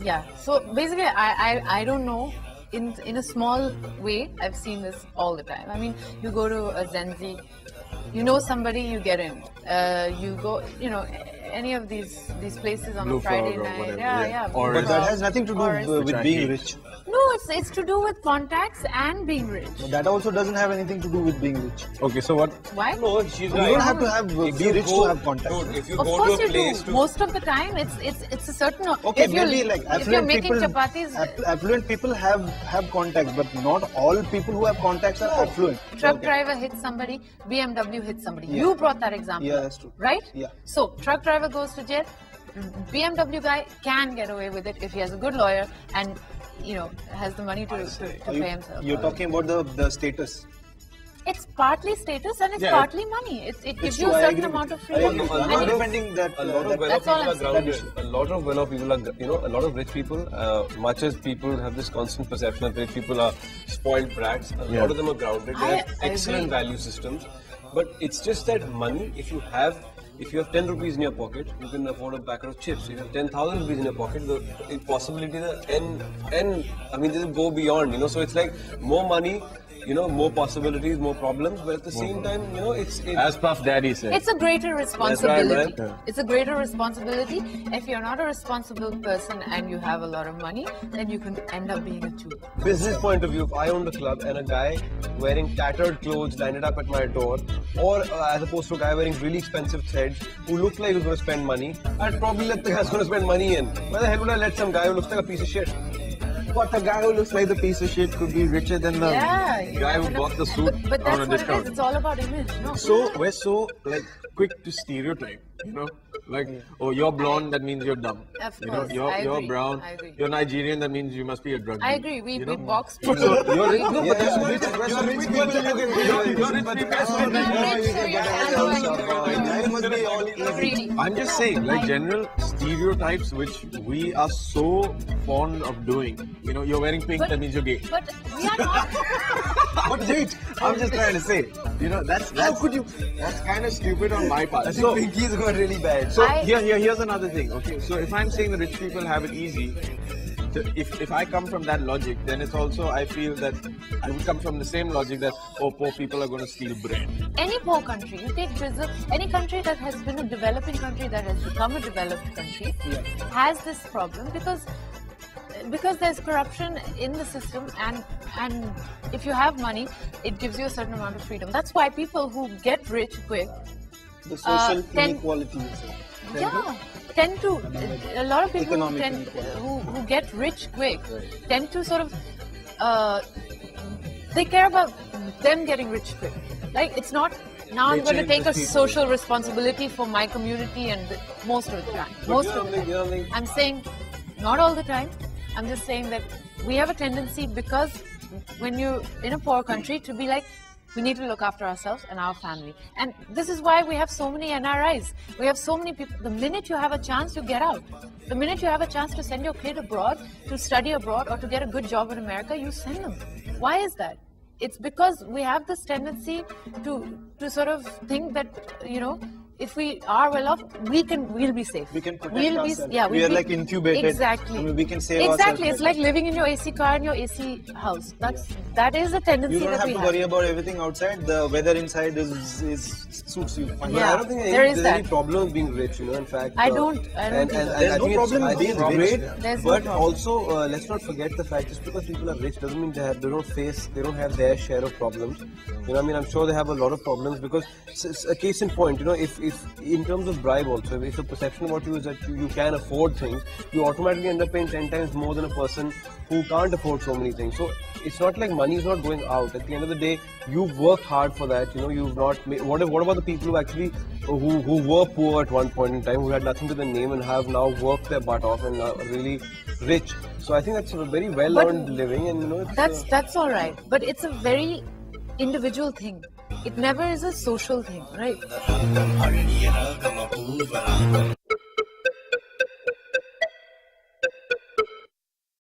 Yeah. So basically, I don't know. In a small way, I've seen this all the time. I mean, you go to a Zenzi, you know somebody, you get in. You go, any of these places on Blue a Friday Frog or night. whatever, Yeah. Or But that has nothing to do with being rich. No, it's to do with contacts and being rich. That also doesn't have anything to do with being rich. Okay, so what? Why? No, she's You right. don't have to be rich to have contacts. Dude, if you Of go course to a you place do. to... Most of the time, it's a certain. Okay, if you're, maybe like if you're affluent making people, chapatis. affluent people have contacts, but not all people who have contacts are affluent. Truck driver hits somebody, BMW hits somebody. Yeah. You brought that example. Yeah, that's true. Right? Yeah. So, truck driver goes to jail. BMW guy can get away with it if he has a good lawyer and, has the money to pay himself. You're talking about the status. It's partly status and it's Yeah. partly money. It gives you true, a I certain agree amount with of you. I freedom. agree. A I'm lot not of- defending that. A lot of well-off That's all people are I'm grounded. saying. A lot of well-off people are, a lot of rich people, much as people have this constant perception that rich people are spoiled brats, a lot of them are grounded. They have I excellent agree. value systems. But it's just that money, if you have 10 rupees in your pocket, you can afford a packet of chips. If you have 10,000 rupees in your pocket, the possibility, I mean, this will go beyond, so it's like more money, more possibilities, more problems, but at the same time, it's As Puff Daddy said. It's a greater responsibility. man. It's a greater responsibility. If you're not a responsible person and you have a lot of money, then you can end up being a Jew. business point of view, if I owned a club and a guy wearing tattered clothes landed up at my door, or as opposed to a guy wearing really expensive threads who looked like he was going to spend money, I'd probably let the guy who's going to spend money in. Why the hell would I let some guy who looks like a piece of shit? But the guy who looks like the piece of shit could be richer than the guy who bought the suit But on a that's what it discount. is. It's all about image, no? So we're so quick to stereotype, oh, you're blonde, that means you're dumb. Of You course, you're I agree, brown, I agree. you're Nigerian, that means you must be a drug dealer. I agree. We box So people. you're rich, But that's rich people. I'm just saying, general stereotypes which we are so fond of doing. You're wearing pink, that means you're gay. But we are not. But wait, I'm just trying to say, that's how could you? That's kind of stupid on my part. I think Pinky's got really bad. So I- here's another thing. Okay, so if I'm saying the rich people have it easy, if I come from that logic, then it's also I feel that I would come from the same logic that poor people are going to steal bread. Any poor country, you take Brazil, any country that has been a developing country that has become a developed country, has this problem because there's corruption in the system and if you have money, it gives you a certain amount of freedom. That's why people who get rich quick, The social tend- inequality. tend to, a lot of people Economic who get rich quick tend to sort of, they care about them getting rich quick. Like, it's not, now I'm going to take a social responsibility for my community and most of the time. Most of the time. I'm saying, not all the time. I'm just saying that we have a tendency because when you're in a poor country to be like, we need to look after ourselves and our family. And this is why we have so many NRIs. We have so many people. The minute you have a chance, you get out. The minute you have a chance to send your kid abroad, to study abroad, or to get a good job in America, you send them. Why is that? It's because we have this tendency to sort of think that, if we are well off, we'll be safe. We can protect we'll ourselves. Be, yeah, We we'll are be, like incubated. Exactly. I mean, we can save ourselves. Exactly. It's like living in your AC car and your AC house. That is a tendency You don't that have we to have. worry about everything outside. The weather inside suits you. But Yeah, I don't think there is there's that. any problem with being rich, in fact. I don't think and so. I There's no think problem I with think being it's rich. great. There's no But problem. also, let's not forget the fact just because people are rich doesn't mean they don't have their share of problems. I'm sure they have a lot of problems because it's a case in point. If in terms of bribe also, if the perception about you is that you can afford things, you automatically end up paying 10 times more than a person who can't afford so many things. So it's not like money is not going out. At the end of the day, you've worked hard for that. You've not made. What about the people who actually who were poor at one point in time, who had nothing to their name and have now worked their butt off and are really rich? So I think that's a very well-earned living, and it's, That's all right, but it's a very individual thing. It never is a social thing, right?